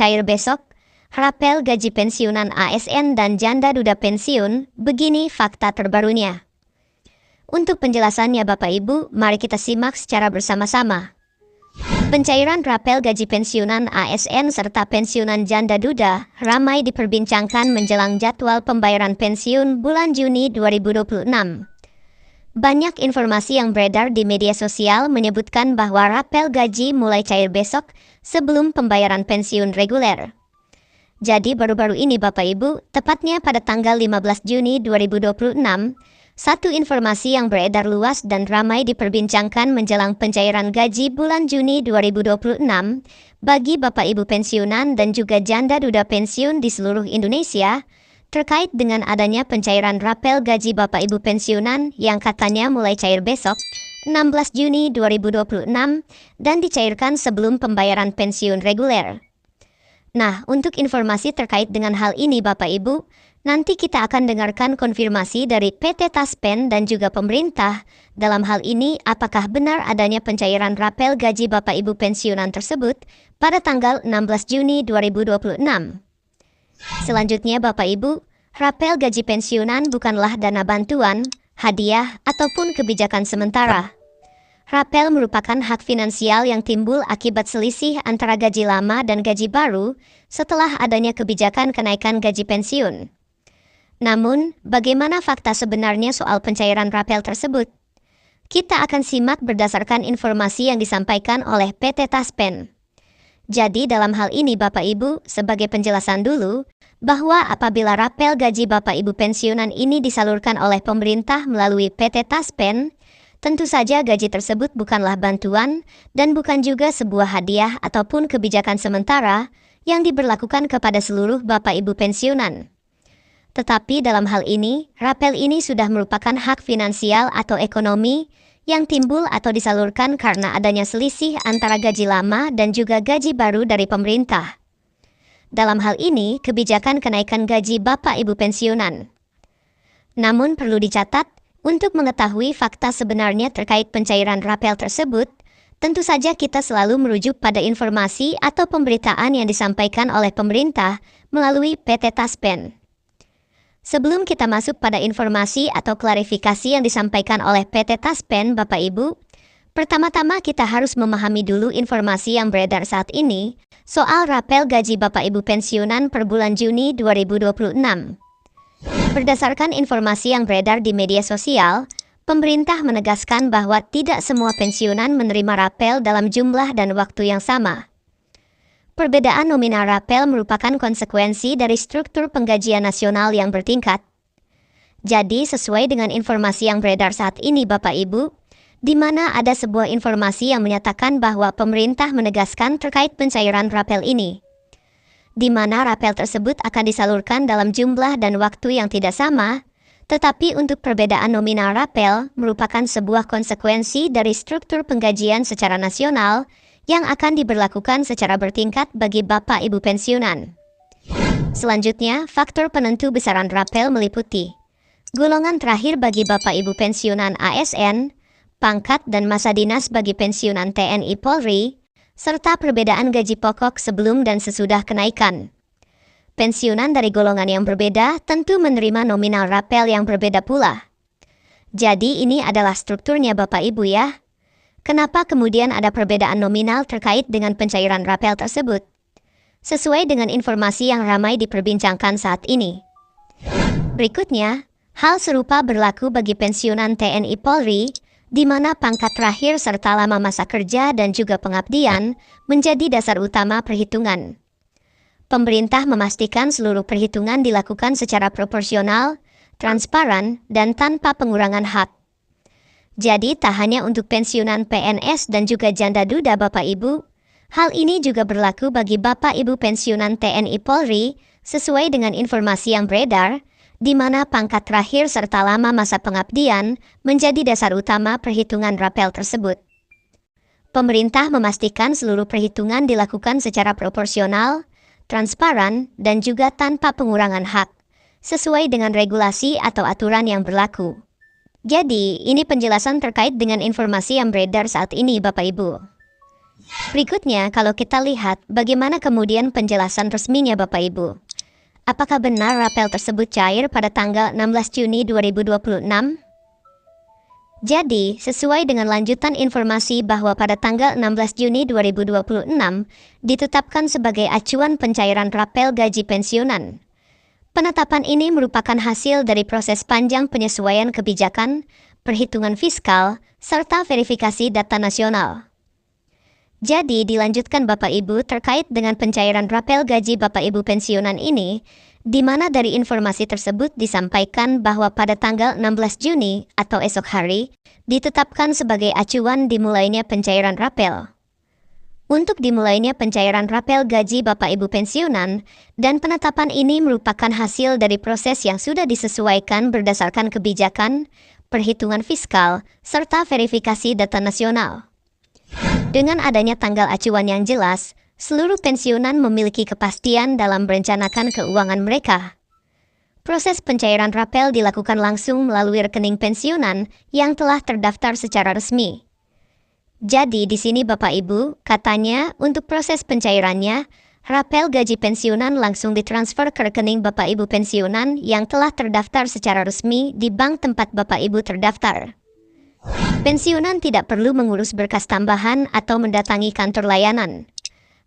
cair besok, rapel gaji pensiunan ASN dan janda duda pensiun, begini fakta terbarunya. Untuk penjelasannya Bapak Ibu, mari kita simak secara bersama-sama. Pencairan rapel gaji pensiunan ASN serta pensiunan janda duda ramai diperbincangkan menjelang jadwal pembayaran pensiun bulan Juni 2026. Banyak informasi yang beredar di media sosial menyebutkan bahwa rapel gaji mulai cair besok sebelum pembayaran pensiun reguler. Jadi baru-baru ini Bapak Ibu, tepatnya pada tanggal 15 Juni 2026, satu informasi yang beredar luas dan ramai diperbincangkan menjelang pencairan gaji bulan Juni 2026 bagi Bapak Ibu pensiunan dan juga janda duda pensiun di seluruh Indonesia terkait dengan adanya pencairan rapel gaji Bapak Ibu pensiunan yang katanya mulai cair besok, 16 Juni 2026 dan dicairkan sebelum pembayaran pensiun reguler. Nah, untuk informasi terkait dengan hal ini Bapak Ibu, nanti kita akan dengarkan konfirmasi dari PT Taspen dan juga pemerintah. Dalam hal ini, apakah benar adanya pencairan rapel gaji Bapak Ibu pensiunan tersebut pada tanggal 16 Juni 2026. Selanjutnya Bapak Ibu, rapel gaji pensiunan bukanlah dana bantuan, hadiah, ataupun kebijakan sementara. Rapel merupakan hak finansial yang timbul akibat selisih antara gaji lama dan gaji baru setelah adanya kebijakan kenaikan gaji pensiun. Namun, bagaimana fakta sebenarnya soal pencairan rapel tersebut? Kita akan simak berdasarkan informasi yang disampaikan oleh PT Taspen. Jadi dalam hal ini Bapak Ibu, sebagai penjelasan dulu, bahwa apabila rapel gaji Bapak Ibu pensiunan ini disalurkan oleh pemerintah melalui PT Taspen, tentu saja gaji tersebut bukanlah bantuan dan bukan juga sebuah hadiah ataupun kebijakan sementara yang diberlakukan kepada seluruh Bapak Ibu pensiunan. Tetapi dalam hal ini, rapel ini sudah merupakan hak finansial atau ekonomi yang timbul atau disalurkan karena adanya selisih antara gaji lama dan juga gaji baru dari pemerintah. Dalam hal ini, kebijakan kenaikan gaji Bapak Ibu pensiunan. Namun perlu dicatat, untuk mengetahui fakta sebenarnya terkait pencairan rapel tersebut, tentu saja kita selalu merujuk pada informasi atau pemberitaan yang disampaikan oleh pemerintah melalui PT Taspen. Sebelum kita masuk pada informasi atau klarifikasi yang disampaikan oleh PT Taspen, Bapak Ibu, pertama-tama kita harus memahami dulu informasi yang beredar saat ini soal rapel gaji Bapak Ibu pensiunan per bulan Juni 2026. Berdasarkan informasi yang beredar di media sosial, pemerintah menegaskan bahwa tidak semua pensiunan menerima rapel dalam jumlah dan waktu yang sama. Perbedaan nominal rapel merupakan konsekuensi dari struktur penggajian nasional yang bertingkat. Jadi, sesuai dengan informasi yang beredar saat ini Bapak Ibu, di mana ada sebuah informasi yang menyatakan bahwa pemerintah menegaskan terkait pencairan rapel ini, di mana rapel tersebut akan disalurkan dalam jumlah dan waktu yang tidak sama, tetapi untuk perbedaan nominal rapel merupakan sebuah konsekuensi dari struktur penggajian secara nasional yang akan diberlakukan secara bertingkat bagi Bapak Ibu pensiunan. Selanjutnya, faktor penentu besaran rapel meliputi golongan terakhir bagi Bapak Ibu pensiunan ASN, pangkat dan masa dinas bagi pensiunan TNI Polri, serta perbedaan gaji pokok sebelum dan sesudah kenaikan. Pensiunan dari golongan yang berbeda tentu menerima nominal rapel yang berbeda pula. Jadi ini adalah strukturnya Bapak Ibu ya. Kenapa kemudian ada perbedaan nominal terkait dengan pencairan rapel tersebut? Sesuai dengan informasi yang ramai diperbincangkan saat ini. Berikutnya, hal serupa berlaku bagi pensiunan TNI Polri, di mana pangkat terakhir serta lama masa kerja dan juga pengabdian menjadi dasar utama perhitungan. Pemerintah memastikan seluruh perhitungan dilakukan secara proporsional, transparan, dan tanpa pengurangan hak. Jadi tak hanya untuk pensiunan PNS dan juga janda duda Bapak Ibu, hal ini juga berlaku bagi Bapak Ibu pensiunan TNI Polri sesuai dengan informasi yang beredar, di mana pangkat terakhir serta lama masa pengabdian menjadi dasar utama perhitungan rapel tersebut. Pemerintah memastikan seluruh perhitungan dilakukan secara proporsional, transparan, dan juga tanpa pengurangan hak, sesuai dengan regulasi atau aturan yang berlaku. Jadi, ini penjelasan terkait dengan informasi yang beredar saat ini, Bapak Ibu. Berikutnya, kalau kita lihat bagaimana kemudian penjelasan resminya Bapak Ibu. Apakah benar rapel tersebut cair pada tanggal 16 Juni 2026? Jadi, sesuai dengan lanjutan informasi bahwa pada tanggal 16 Juni 2026 ditetapkan sebagai acuan pencairan rapel gaji pensiunan. Penetapan ini merupakan hasil dari proses panjang penyesuaian kebijakan, perhitungan fiskal, serta verifikasi data nasional. Jadi, dilanjutkan Bapak Ibu terkait dengan pencairan rapel gaji Bapak Ibu pensiunan ini, di mana dari informasi tersebut disampaikan bahwa pada tanggal 16 Juni atau esok hari, ditetapkan sebagai acuan dimulainya pencairan rapel. Untuk dimulainya pencairan rapel gaji Bapak Ibu pensiunan, dan penetapan ini merupakan hasil dari proses yang sudah disesuaikan berdasarkan kebijakan, perhitungan fiskal, serta verifikasi data nasional. Dengan adanya tanggal acuan yang jelas, seluruh pensiunan memiliki kepastian dalam merencanakan keuangan mereka. Proses pencairan rapel dilakukan langsung melalui rekening pensiunan yang telah terdaftar secara resmi. Jadi di sini Bapak Ibu, katanya untuk proses pencairannya, rapel gaji pensiunan langsung ditransfer ke rekening Bapak Ibu pensiunan yang telah terdaftar secara resmi di bank tempat Bapak Ibu terdaftar. Pensiunan tidak perlu mengurus berkas tambahan atau mendatangi kantor layanan.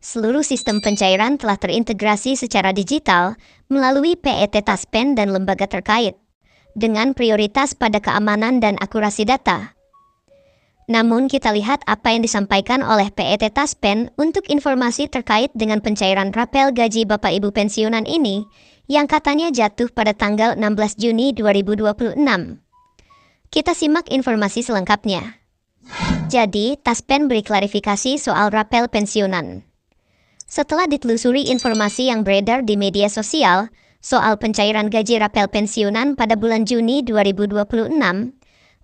Seluruh sistem pencairan telah terintegrasi secara digital melalui PET Taspen dan lembaga terkait, dengan prioritas pada keamanan dan akurasi data. Namun kita lihat apa yang disampaikan oleh PET Taspen untuk informasi terkait dengan pencairan rapel gaji Bapak Ibu pensiunan ini, yang katanya jatuh pada tanggal 16 Juni 2026. Kita simak informasi selengkapnya. Jadi, Taspen beri klarifikasi soal rapel pensiunan. Setelah ditelusuri informasi yang beredar di media sosial soal pencairan gaji rapel pensiunan pada bulan Juni 2026,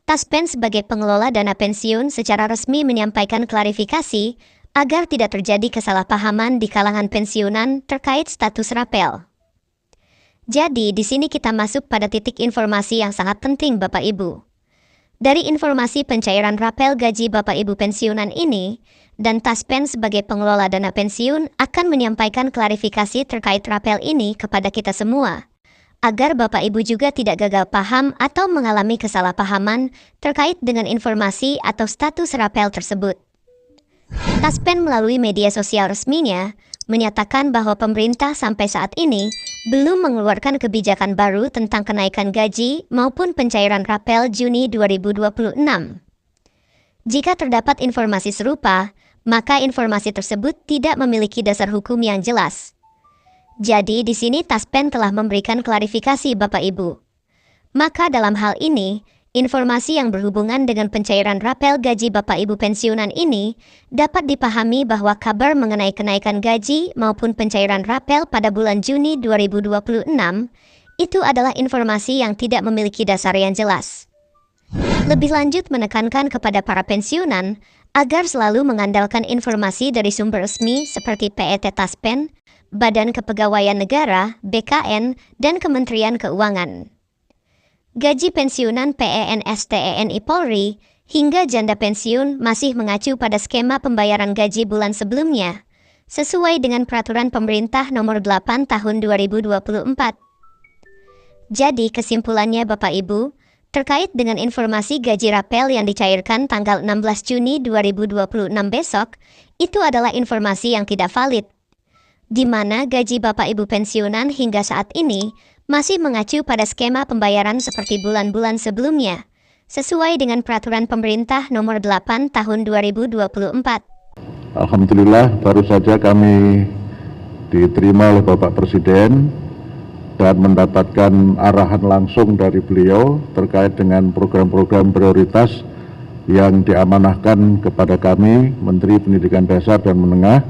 Taspen sebagai pengelola dana pensiun secara resmi menyampaikan klarifikasi agar tidak terjadi kesalahpahaman di kalangan pensiunan terkait status rapel. Jadi, di sini kita masuk pada titik informasi yang sangat penting Bapak Ibu. Dari informasi pencairan rapel gaji Bapak Ibu pensiunan ini, dan Taspen sebagai pengelola dana pensiun akan menyampaikan klarifikasi terkait rapel ini kepada kita semua, agar Bapak Ibu juga tidak gagal paham atau mengalami kesalahpahaman terkait dengan informasi atau status rapel tersebut. Taspen melalui media sosial resminya menyatakan bahwa pemerintah sampai saat ini belum mengeluarkan kebijakan baru tentang kenaikan gaji maupun pencairan rapel Juni 2026. Jika terdapat informasi serupa, maka informasi tersebut tidak memiliki dasar hukum yang jelas. Jadi di sini Taspen telah memberikan klarifikasi Bapak Ibu. Maka dalam hal ini, informasi yang berhubungan dengan pencairan rapel gaji Bapak Ibu pensiunan ini dapat dipahami bahwa kabar mengenai kenaikan gaji maupun pencairan rapel pada bulan Juni 2026 itu adalah informasi yang tidak memiliki dasar yang jelas. Lebih lanjut menekankan kepada para pensiunan agar selalu mengandalkan informasi dari sumber resmi seperti PET Taspen, Badan Kepegawaian Negara, BKN, dan Kementerian Keuangan. Gaji pensiunan PENS TNI Polri hingga janda pensiun masih mengacu pada skema pembayaran gaji bulan sebelumnya, sesuai dengan Peraturan Pemerintah Nomor 8 Tahun 2024. Jadi kesimpulannya Bapak Ibu, terkait dengan informasi gaji rapel yang dicairkan tanggal 16 Juni 2026 besok, itu adalah informasi yang tidak valid, di mana gaji Bapak Ibu pensiunan hingga saat ini masih mengacu pada skema pembayaran seperti bulan-bulan sebelumnya, sesuai dengan Peraturan Pemerintah Nomor 8 Tahun 2024. Alhamdulillah, baru saja kami diterima oleh Bapak Presiden dan mendapatkan arahan langsung dari beliau terkait dengan program-program prioritas yang diamanahkan kepada kami, Menteri Pendidikan Dasar dan Menengah.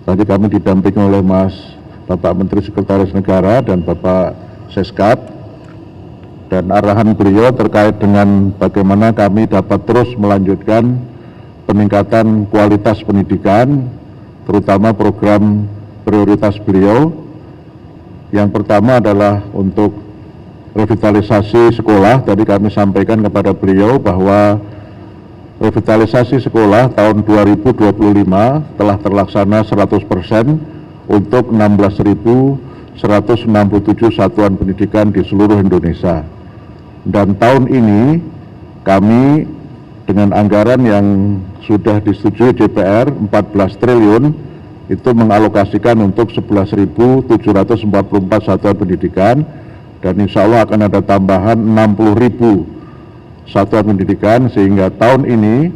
Tadi kami didampingi oleh Bapak Menteri Sekretaris Negara dan Bapak Seskap, dan arahan beliau terkait dengan bagaimana kami dapat terus melanjutkan peningkatan kualitas pendidikan, terutama program prioritas beliau. Yang pertama adalah untuk revitalisasi sekolah. Tadi kami sampaikan kepada beliau bahwa revitalisasi sekolah tahun 2025 telah terlaksana 100% untuk 16.167 satuan pendidikan di seluruh Indonesia. Dan tahun ini kami dengan anggaran yang sudah disetujui DPR 14 triliun itu mengalokasikan untuk 11.744 satuan pendidikan, dan insya Allah akan ada tambahan 60.000 satuan pendidikan, sehingga tahun ini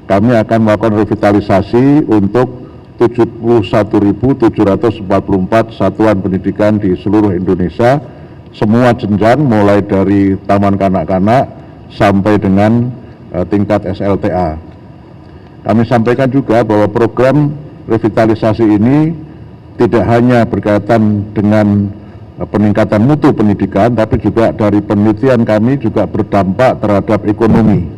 kami akan melakukan revitalisasi untuk 71.744 satuan pendidikan di seluruh Indonesia, semua jenjang mulai dari taman kanak-kanak sampai dengan tingkat SLTA. Kami sampaikan juga bahwa program revitalisasi ini tidak hanya berkaitan dengan peningkatan mutu pendidikan, tapi juga dari penelitian kami juga berdampak terhadap ekonomi.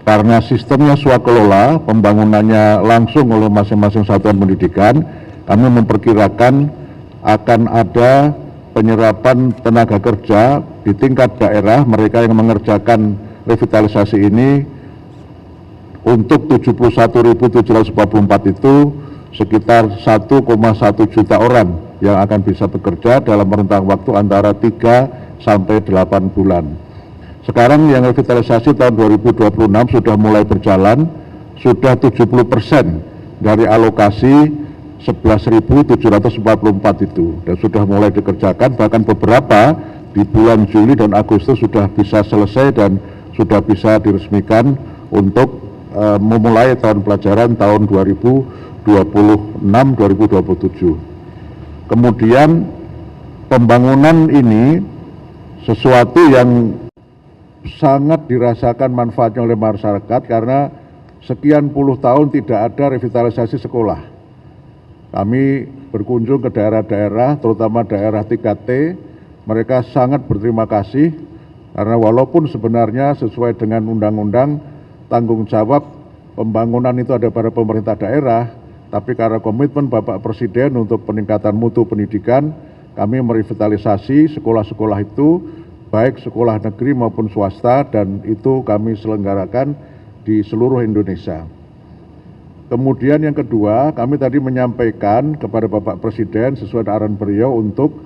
Karena sistemnya swakelola, pembangunannya langsung oleh masing-masing satuan pendidikan, kami memperkirakan akan ada penyerapan tenaga kerja di tingkat daerah, mereka yang mengerjakan revitalisasi ini untuk 71.744 itu sekitar 1,1 juta orang yang akan bisa bekerja dalam rentang waktu antara 3 sampai 8 bulan. Sekarang yang revitalisasi tahun 2026 sudah mulai berjalan, sudah 70% dari alokasi 11.744 itu, dan sudah mulai dikerjakan, bahkan beberapa di bulan Juli dan Agustus sudah bisa selesai dan sudah bisa diresmikan untuk memulai tahun pelajaran tahun 2026-2027. Kemudian pembangunan ini sesuatu yang sangat dirasakan manfaatnya oleh masyarakat karena sekian puluh tahun tidak ada revitalisasi sekolah. Kami berkunjung ke daerah-daerah, terutama daerah 3T, mereka sangat berterima kasih karena walaupun sebenarnya sesuai dengan undang-undang tanggung jawab pembangunan itu ada pada pemerintah daerah, tapi karena komitmen Bapak Presiden untuk peningkatan mutu pendidikan, kami merevitalisasi sekolah-sekolah itu, baik sekolah negeri maupun swasta, dan itu kami selenggarakan di seluruh Indonesia. Kemudian yang kedua, kami tadi menyampaikan kepada Bapak Presiden sesuai arahan beliau untuk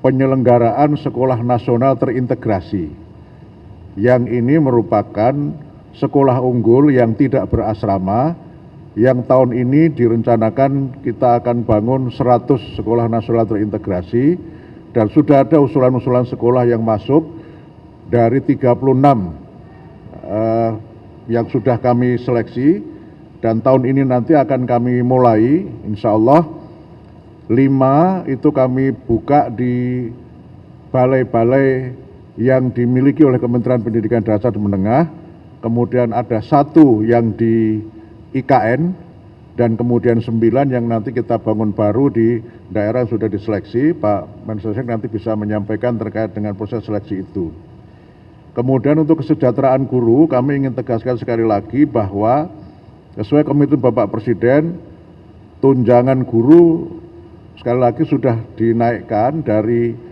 penyelenggaraan sekolah nasional terintegrasi. Yang ini merupakan sekolah unggul yang tidak berasrama, yang tahun ini direncanakan kita akan bangun 100 sekolah nasional terintegrasi, dan sudah ada usulan-usulan sekolah yang masuk dari 36 yang sudah kami seleksi, dan tahun ini nanti akan kami mulai, insya Allah 5 itu kami buka di balai-balai yang dimiliki oleh Kementerian Pendidikan Dasar dan Menengah, kemudian ada 1 yang di IKN, dan kemudian 9 yang nanti kita bangun baru di daerah yang sudah diseleksi. Pak Mensesnek nanti bisa menyampaikan terkait dengan proses seleksi itu. Kemudian untuk kesejahteraan guru, kami ingin tegaskan sekali lagi bahwa sesuai komitmen Bapak Presiden, tunjangan guru sekali lagi sudah dinaikkan dari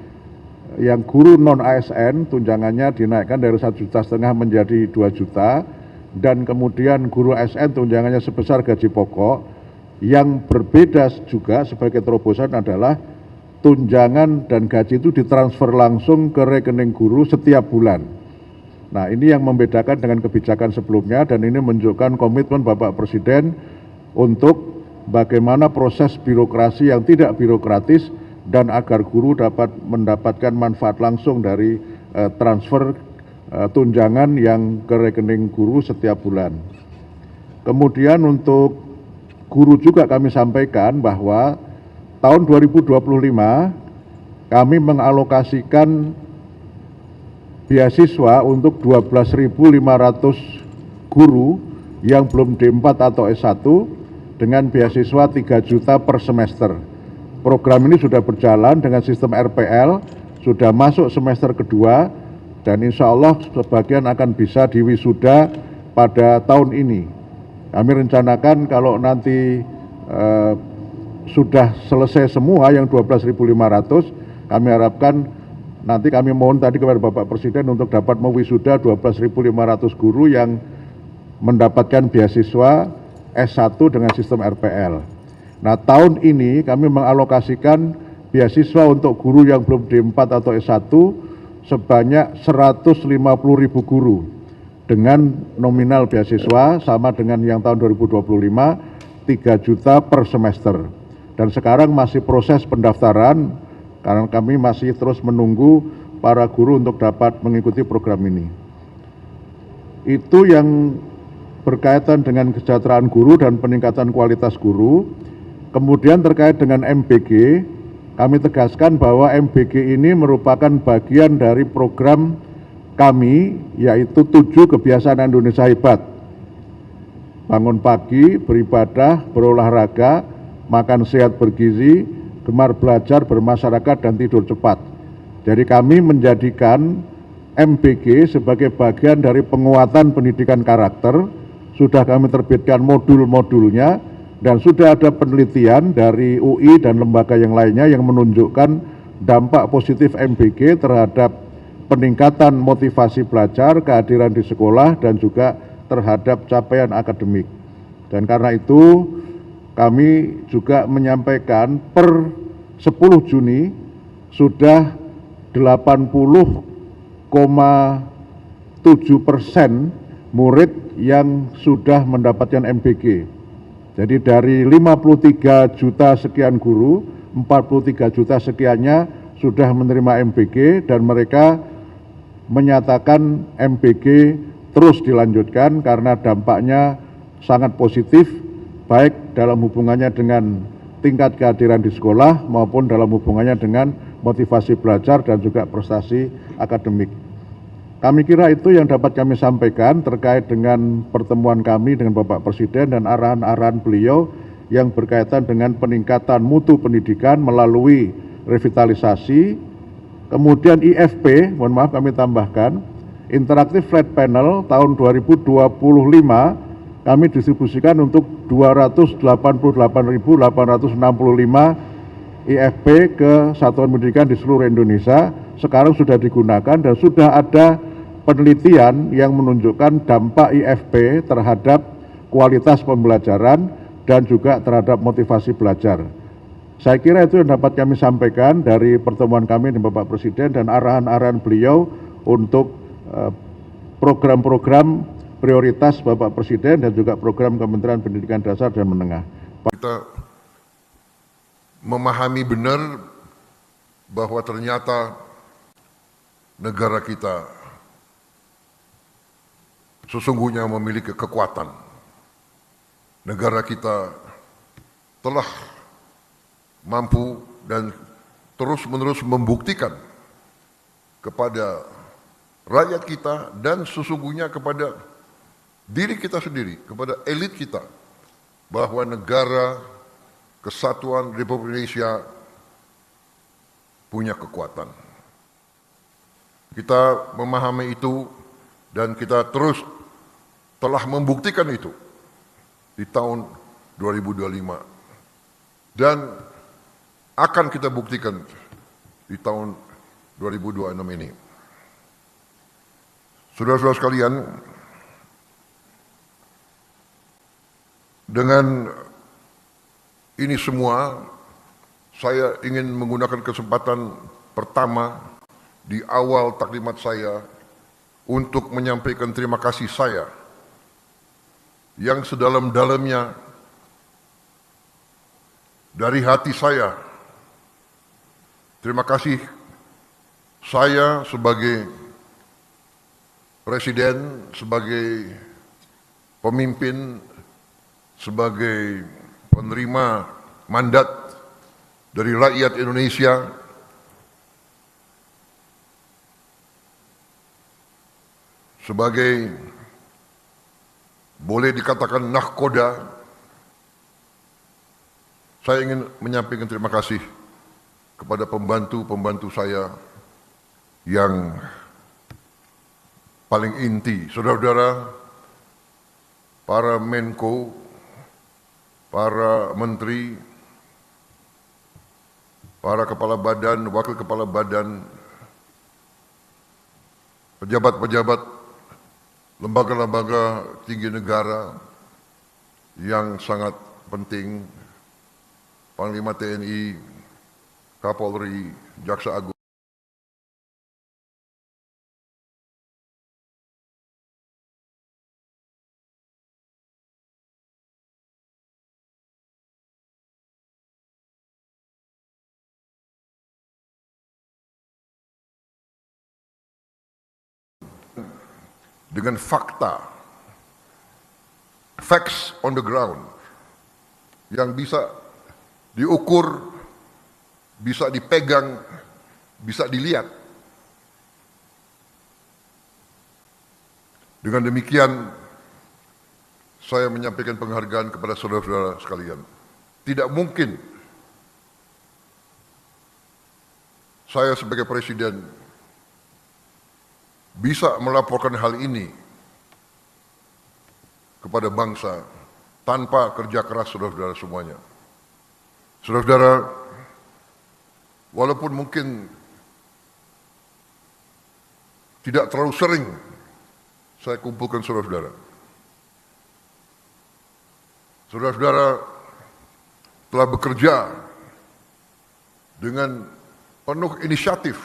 yang guru non ASN, tunjangannya dinaikkan dari 1,5 juta menjadi 2 juta, dan kemudian guru ASN tunjangannya sebesar gaji pokok. Yang berbeda juga sebagai terobosan adalah tunjangan dan gaji itu ditransfer langsung ke rekening guru setiap bulan. Nah, ini yang membedakan dengan kebijakan sebelumnya, dan ini menunjukkan komitmen Bapak Presiden untuk bagaimana proses birokrasi yang tidak birokratis dan agar guru dapat mendapatkan manfaat langsung dari transfer tunjangan yang ke rekening guru setiap bulan. Kemudian untuk guru juga kami sampaikan bahwa tahun 2025 kami mengalokasikan beasiswa untuk 12.500 guru yang belum D4 atau S1 dengan beasiswa 3 juta per semester. Program ini sudah berjalan dengan sistem RPL, sudah masuk semester kedua, dan insya Allah sebagian akan bisa diwisuda pada tahun ini. Kami rencanakan kalau nanti sudah selesai semua yang 12.500, kami harapkan nanti kami mohon tadi kepada Bapak Presiden untuk dapat mewisuda 12.500 guru yang mendapatkan beasiswa S1 dengan sistem RPL. Nah, tahun ini kami mengalokasikan beasiswa untuk guru yang belum D4 atau S1 sebanyak 150.000 guru dengan nominal beasiswa sama dengan yang tahun 2025, 3 juta per semester. Dan sekarang masih proses pendaftaran karena kami masih terus menunggu para guru untuk dapat mengikuti program ini. Itu yang berkaitan dengan kesejahteraan guru dan peningkatan kualitas guru. Kemudian terkait dengan MBG, kami tegaskan bahwa MBG ini merupakan bagian dari program kami, yaitu 7 kebiasaan Indonesia hebat. Bangun pagi, beribadah, berolahraga, makan sehat bergizi, gemar belajar, bermasyarakat, dan tidur cepat. Jadi kami menjadikan MBG sebagai bagian dari penguatan pendidikan karakter. Sudah kami terbitkan modul-modulnya dan sudah ada penelitian dari UI dan lembaga yang lainnya yang menunjukkan dampak positif MBG terhadap peningkatan motivasi belajar, kehadiran di sekolah, dan juga terhadap capaian akademik. Dan karena itu kami juga menyampaikan per 10 Juni sudah 80,7% murid yang sudah mendapatkan MBG. Jadi dari 53 juta sekian guru, 43 juta sekiannya sudah menerima MBG dan mereka menyatakan MBG terus dilanjutkan karena dampaknya sangat positif baik dalam hubungannya dengan tingkat kehadiran di sekolah maupun dalam hubungannya dengan motivasi belajar dan juga prestasi akademik. Kami kira itu yang dapat kami sampaikan terkait dengan pertemuan kami dengan Bapak Presiden dan arahan-arahan beliau yang berkaitan dengan peningkatan mutu pendidikan melalui revitalisasi. Kemudian IFP, mohon maaf kami tambahkan, Interactive Flat Panel tahun 2025 kami distribusikan untuk 288.865 IFP ke satuan pendidikan di seluruh Indonesia. Sekarang sudah digunakan dan sudah ada penelitian yang menunjukkan dampak IFP terhadap kualitas pembelajaran dan juga terhadap motivasi belajar. Saya kira itu yang dapat kami sampaikan dari pertemuan kami dengan Bapak Presiden dan arahan-arahan beliau untuk program-program prioritas Bapak Presiden dan juga program Kementerian Pendidikan Dasar dan Menengah. Kita memahami benar bahwa ternyata negara kita sesungguhnya memiliki kekuatan. Negara kita telah mampu dan terus-menerus membuktikan kepada rakyat kita dan sesungguhnya kepada diri kita sendiri, kepada elit kita, bahwa negara kesatuan Republik Indonesia punya kekuatan. Kita memahami itu dan kita terus telah membuktikan itu di tahun 2025 dan akan kita buktikan di tahun 2026 ini. Saudara-saudara sekalian, dengan ini semua saya ingin menggunakan kesempatan pertama di awal taklimat saya untuk menyampaikan terima kasih saya yang sedalam-dalamnya dari hati saya. Terima kasih saya sebagai presiden, sebagai pemimpin, sebagai penerima mandat dari rakyat Indonesia sebagai boleh dikatakan nahkoda. Saya ingin menyampaikan terima kasih kepada pembantu-pembantu saya yang paling inti, saudara-saudara, para Menko, para menteri, para kepala badan, wakil kepala badan, pejabat-pejabat lembaga-lembaga tinggi negara yang sangat penting, Panglima TNI, Kapolri, Jaksa Agung, dengan fakta, facts on the ground, yang bisa diukur, bisa dipegang, bisa dilihat. Dengan demikian, saya menyampaikan penghargaan kepada saudara-saudara sekalian. Tidak mungkin saya sebagai presiden bisa melaporkan hal ini kepada bangsa tanpa kerja keras saudara-saudara semuanya. Saudara-saudara, walaupun mungkin tidak terlalu sering saya kumpulkan saudara-saudara, saudara-saudara telah bekerja dengan penuh inisiatif,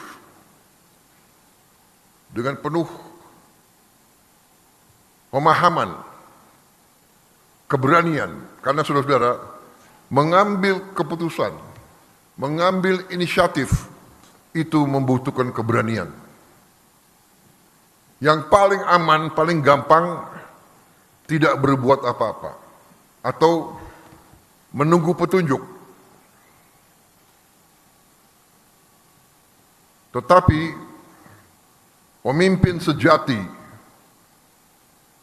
dengan penuh pemahaman, keberanian, karena saudara-saudara mengambil keputusan, mengambil inisiatif itu membutuhkan keberanian. Yang paling aman, paling gampang tidak berbuat apa-apa atau menunggu petunjuk. Tetapi pemimpin sejati,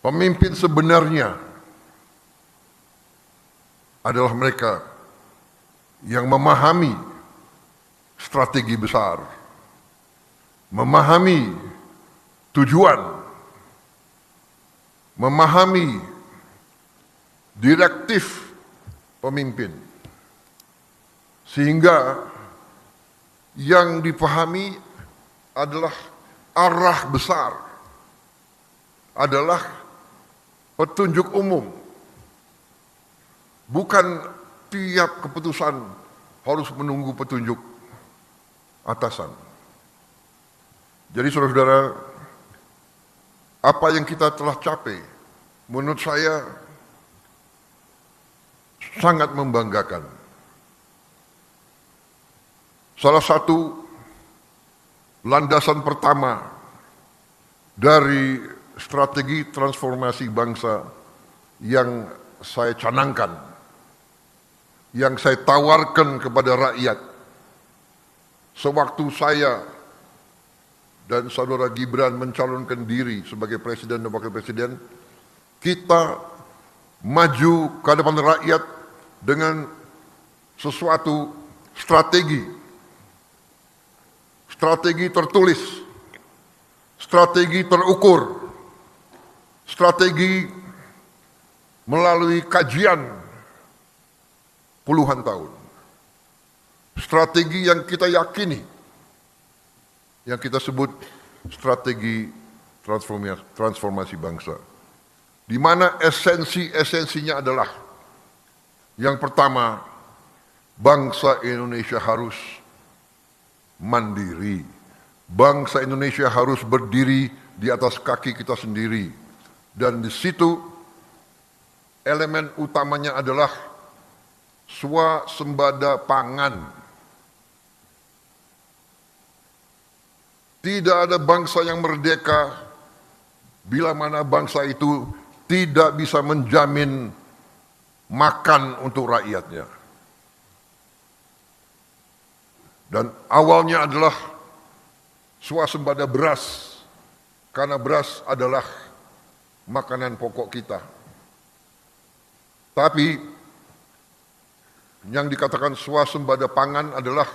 pemimpin sebenarnya adalah mereka yang memahami strategi besar, memahami tujuan, memahami direktif pemimpin, sehingga yang dipahami adalah arah besar, adalah petunjuk umum. Bukan tiap keputusan harus menunggu petunjuk atasan. Jadi saudara-saudara, apa yang kita telah capai menurut saya sangat membanggakan. Salah satu landasan pertama dari strategi transformasi bangsa yang saya canangkan, yang saya tawarkan kepada rakyat sewaktu saya dan saudara Gibran mencalonkan diri sebagai presiden dan wakil presiden, kita maju ke hadapan rakyat dengan sesuatu strategi tertulis, strategi terukur, strategi melalui kajian puluhan tahun, strategi yang kita yakini, yang kita sebut strategi transformasi bangsa, di mana esensinya adalah yang pertama, bangsa Indonesia harus mandiri. Bangsa Indonesia harus berdiri di atas kaki kita sendiri. Dan di situ elemen utamanya adalah swasembada pangan. Tidak ada bangsa yang merdeka bila mana bangsa itu tidak bisa menjamin makan untuk rakyatnya. Dan awalnya adalah swasembada beras, karena beras adalah makanan pokok kita. Tapi yang dikatakan swasembada pangan adalah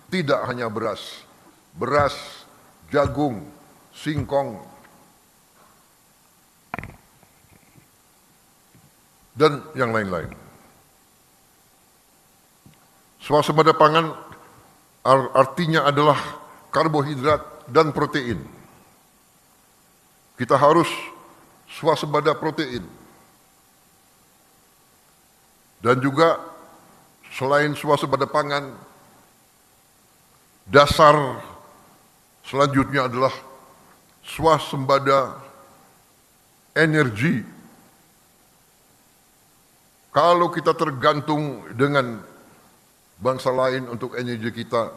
tidak hanya beras, jagung, singkong, dan yang lain-lain. Swasembada pangan artinya adalah karbohidrat dan protein. Kita harus swasembada protein. Dan juga selain swasembada pangan, dasar selanjutnya adalah swasembada energi. Kalau kita tergantung dengan bangsa lain untuk energi kita,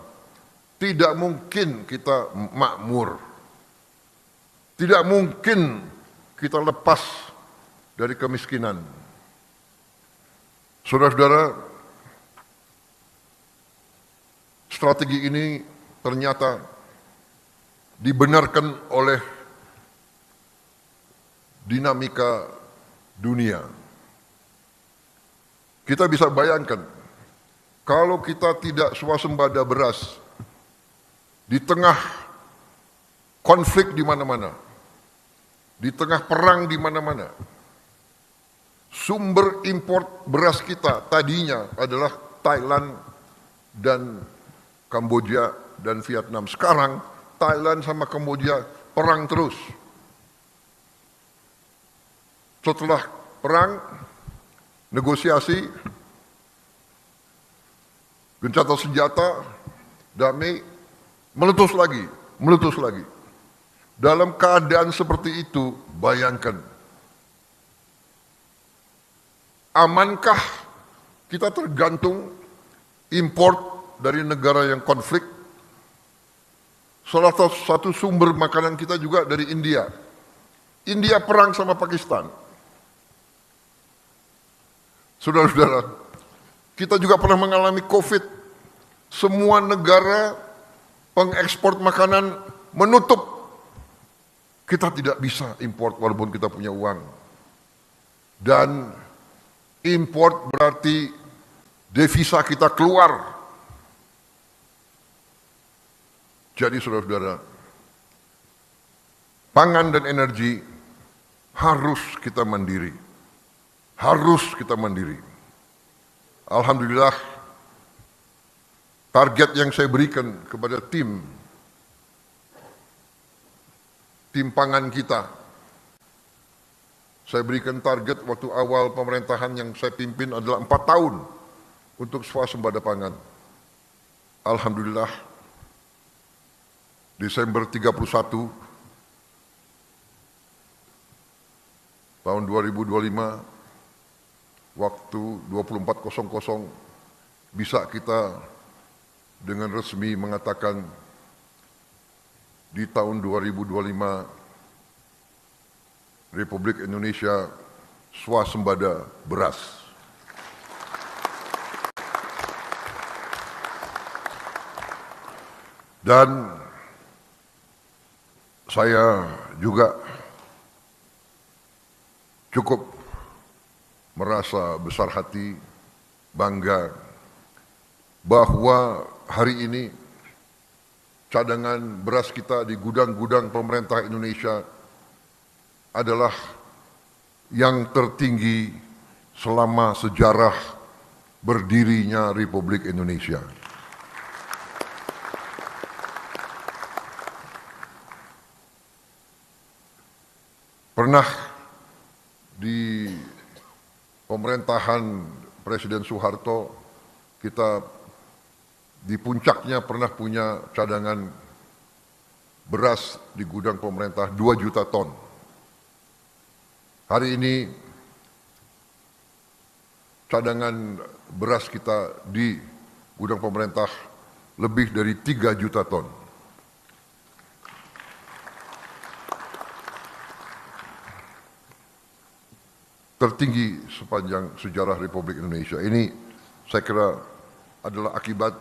tidak mungkin kita makmur. Tidak mungkin kita lepas dari kemiskinan. Saudara-saudara, strategi ini ternyata dibenarkan oleh dinamika dunia. Kita bisa bayangkan, kalau kita tidak swasembada beras, di tengah konflik di mana-mana, di tengah perang di mana-mana, sumber import beras kita tadinya adalah Thailand dan Kamboja dan Vietnam. Sekarang Thailand sama Kamboja perang terus. Setelah perang, negosiasi, gencatan senjata, damai, meletus lagi. Dalam keadaan seperti itu, bayangkan, amankah kita tergantung import dari negara yang konflik? Salah satu sumber makanan kita juga dari India. India perang sama Pakistan. Saudara-saudara, kita juga pernah mengalami COVID. Semua negara pengekspor makanan menutup. Kita tidak bisa import walaupun kita punya uang. Dan import berarti devisa kita keluar. Jadi saudara-saudara, pangan dan energi harus kita mandiri. Harus kita mandiri. Alhamdulillah, target yang saya berikan kepada tim pangan kita, saya berikan target waktu awal pemerintahan yang saya pimpin adalah 4 tahun untuk swasembada pangan. Alhamdulillah, Desember 31 tahun 2025, waktu 24.00 bisa kita dengan resmi mengatakan di tahun 2025 Republik Indonesia swasembada beras. Dan saya juga cukup merasa besar hati, bangga bahwa hari ini cadangan beras kita di gudang-gudang pemerintah Indonesia adalah yang tertinggi selama sejarah berdirinya Republik Indonesia. Pernah di pemerintahan Presiden Soeharto, kita di puncaknya pernah punya cadangan beras di gudang pemerintah 2 juta ton. Hari ini cadangan beras kita di gudang pemerintah lebih dari 3 juta ton. Tertinggi sepanjang sejarah Republik Indonesia. Ini saya kira adalah akibat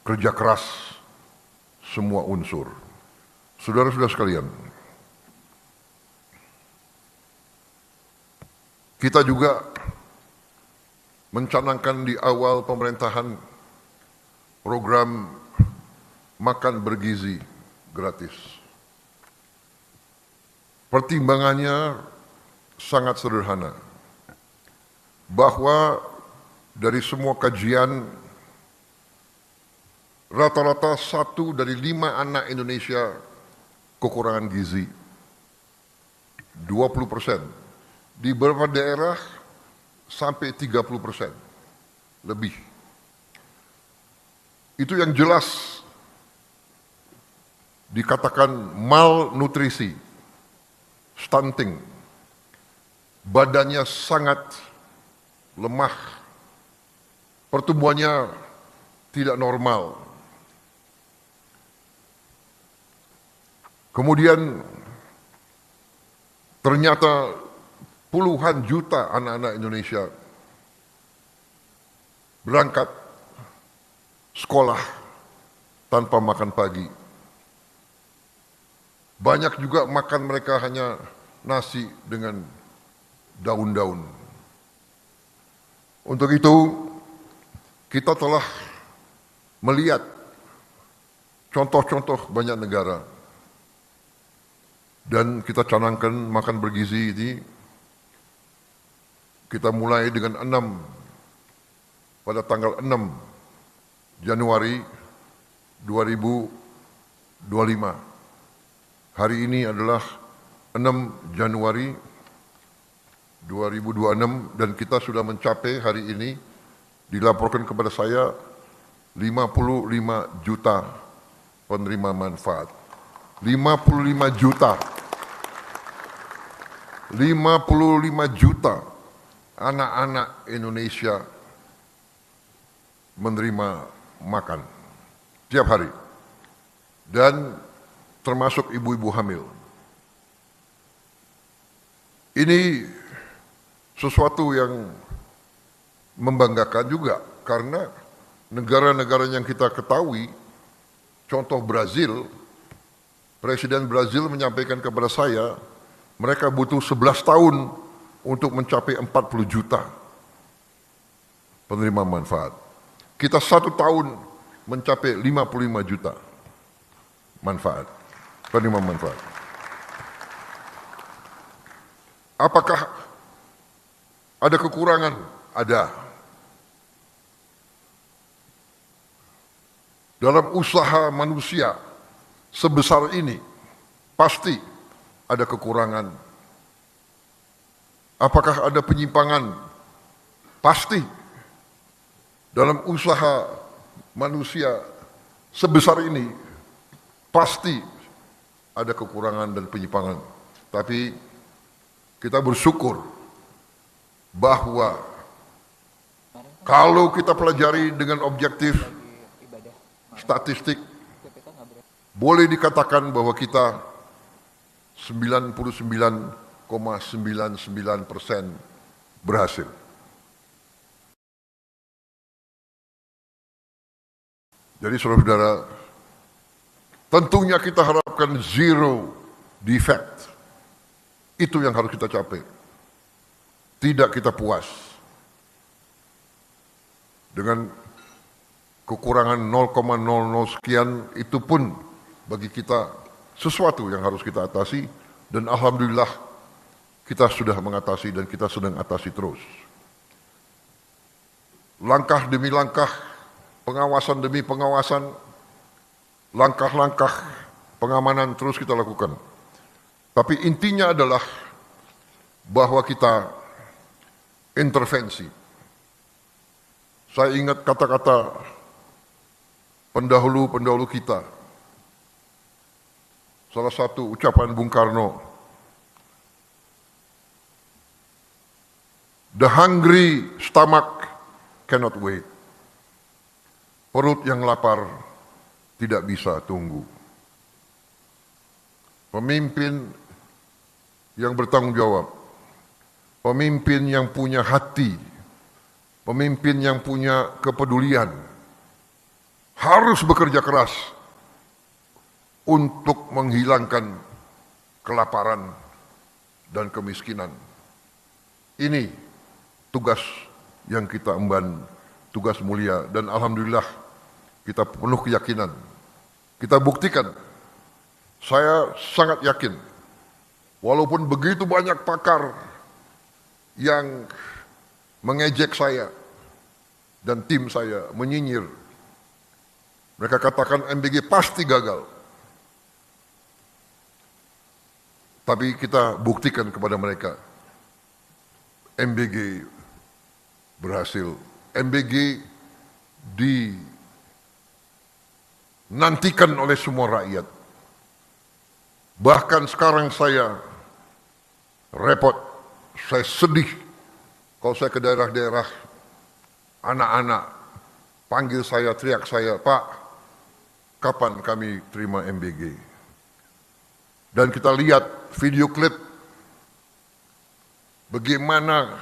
kerja keras semua unsur. Saudara-saudara sekalian, kita juga mencanangkan di awal pemerintahan program makan bergizi gratis. Pertimbangannya sangat sederhana, bahwa dari semua kajian rata-rata 1 dari 5 anak Indonesia kekurangan gizi. 20%. Di beberapa daerah sampai 30% lebih. Itu yang jelas dikatakan malnutrisi, stunting, badannya sangat lemah, pertumbuhannya tidak normal. Kemudian ternyata puluhan juta anak-anak Indonesia berangkat sekolah tanpa makan pagi. Banyak juga makan mereka hanya nasi dengan daun-daun. Untuk itu, kita telah melihat contoh-contoh banyak negara. Dan kita canangkan makan bergizi ini, kita mulai dengan 6, pada tanggal 6 Januari 2025. Hari ini adalah 6 Januari 2026 dan kita sudah mencapai hari ini, dilaporkan kepada saya 55 juta penerima manfaat. 55 juta. 55 juta anak-anak Indonesia menerima makan tiap hari. Dan termasuk ibu-ibu hamil. Ini sesuatu yang membanggakan juga karena negara-negara yang kita ketahui, contoh Brazil, Presiden Brazil menyampaikan kepada saya, mereka butuh 11 tahun untuk mencapai 40 juta penerima manfaat. Kita 1 tahun mencapai 55 juta penerima manfaat. Apakah ada kekurangan? Ada. Dalam usaha manusia sebesar ini, pasti ada kekurangan. Apakah ada penyimpangan? Pasti. Dalam usaha manusia sebesar ini, pasti ada kekurangan dan penyimpangan. Tapi kita bersyukur bahwa kalau kita pelajari dengan objektif statistik, boleh dikatakan bahwa kita 99,99% berhasil. Jadi saudara-saudara, tentunya kita harapkan zero defect. Itu yang harus kita capai. Tidak kita puas dengan kekurangan 0,00 sekian, itu pun bagi kita sesuatu yang harus kita atasi, dan alhamdulillah kita sudah mengatasi dan kita sedang atasi terus. Langkah demi langkah, pengawasan demi pengawasan, langkah-langkah pengamanan terus kita lakukan. Tapi intinya adalah bahwa kita intervensi. Saya ingat kata-kata pendahulu-pendahulu kita. Salah satu ucapan Bung Karno, "The hungry stomach cannot wait." Perut yang lapar tidak bisa tunggu. Pemimpin yang bertanggung jawab, pemimpin yang punya hati, pemimpin yang punya kepedulian, harus bekerja keras untuk menghilangkan kelaparan dan kemiskinan. Ini tugas yang kita emban, tugas mulia, dan alhamdulillah kita penuh keyakinan. Kita buktikan, saya sangat yakin, walaupun begitu banyak pakar yang mengejek saya dan tim saya, menyinyir, mereka katakan MBG pasti gagal. Tapi kita buktikan kepada mereka, MBG berhasil. MBG dinantikan oleh semua rakyat. Bahkan sekarang saya repot, saya sedih kalau saya ke daerah-daerah, anak-anak panggil saya, teriak saya, "Pak, kapan kami terima MBG?" Dan kita lihat video klip bagaimana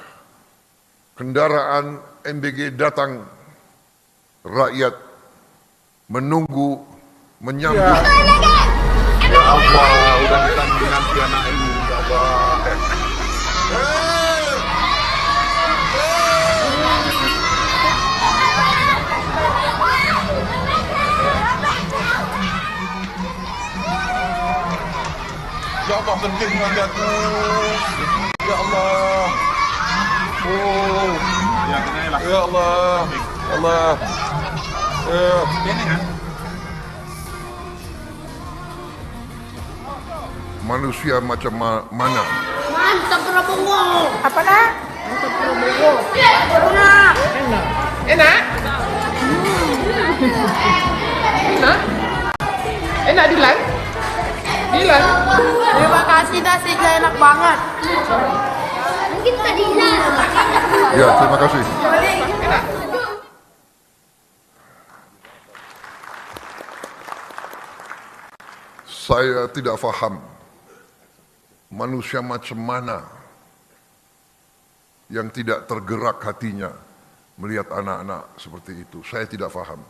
kendaraan MBG datang, rakyat menunggu, menyambut. Ya Allah, udah ditanggung nanti anak ini, ya Allah. Ya Allah, sedih nanti aku. Ya Allah. Oh. Ya Allah. Allah. Manusia macam mana? Mantap Prabowo. Apa nak? Mantap Prabowo. Enak. Enak? Enak? Enak Dilan? Dilan? Terima kasih nasinya enak banget. Mungkin tadi Ya, terima kasih. Saya tidak paham manusia macam mana yang tidak tergerak hatinya melihat anak-anak seperti itu. Saya tidak paham.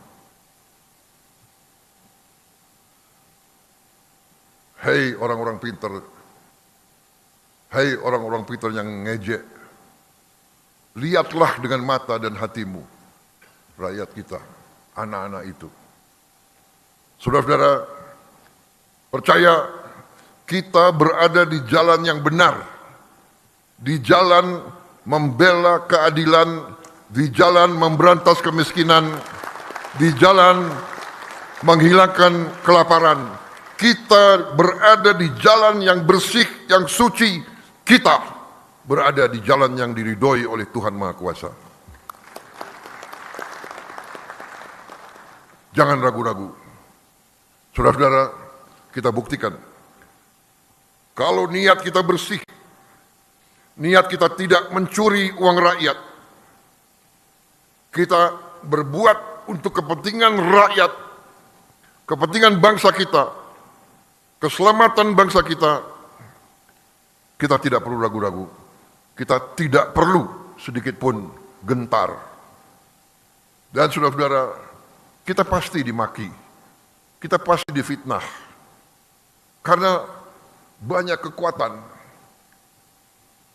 Hei orang-orang pintar, hei orang-orang pintar yang ngejek, lihatlah dengan mata dan hatimu rakyat kita, anak-anak itu. Saudara-saudara, percaya kita berada di jalan yang benar, di jalan membela keadilan, di jalan memberantas kemiskinan, di jalan menghilangkan kelaparan. Kita berada di jalan yang bersih, yang suci. Kita berada di jalan yang diridhoi oleh Tuhan Maha Kuasa. Jangan ragu-ragu. Saudara-saudara, kita buktikan. Kalau niat kita bersih, niat kita tidak mencuri uang rakyat, kita berbuat untuk kepentingan rakyat, kepentingan bangsa kita, keselamatan bangsa kita, kita tidak perlu ragu-ragu. Kita tidak perlu sedikit pun gentar. Dan saudara-saudara, kita pasti dimaki, kita pasti difitnah. Karena banyak kekuatan,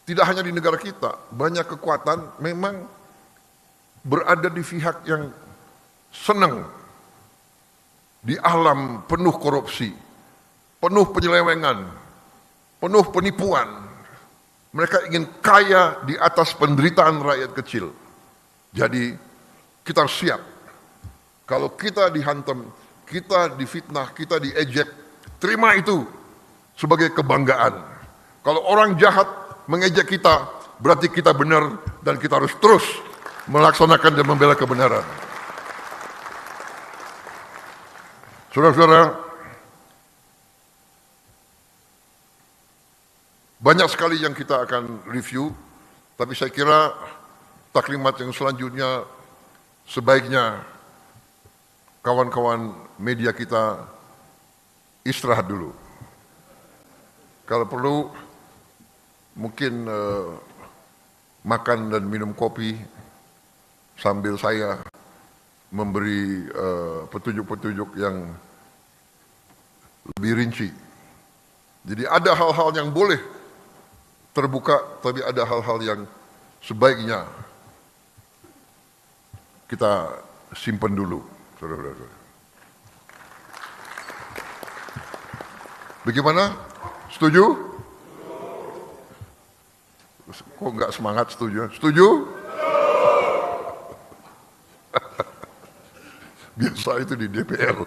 tidak hanya di negara kita, banyak kekuatan memang berada di pihak yang senang di alam penuh korupsi, penuh penyelewengan, penuh penipuan. Mereka ingin kaya di atas penderitaan rakyat kecil. Jadi kita harus siap. Kalau kita dihantam, kita difitnah, kita diejek, terima itu sebagai kebanggaan. Kalau orang jahat mengejek kita, berarti kita benar dan kita harus terus melaksanakan dan membela kebenaran. Saudara-saudara, banyak sekali yang kita akan review, tapi saya kira taklimat yang selanjutnya sebaiknya kawan-kawan media kita istirahat dulu. Kalau perlu mungkin makan dan minum kopi sambil saya memberi petunjuk-petunjuk yang lebih rinci. Jadi ada hal-hal yang boleh terbuka, tapi ada hal-hal yang sebaiknya kita simpan dulu, saudara-saudara. Bagaimana? Setuju? Kok nggak semangat setuju? Setuju? Biasa itu di DPR.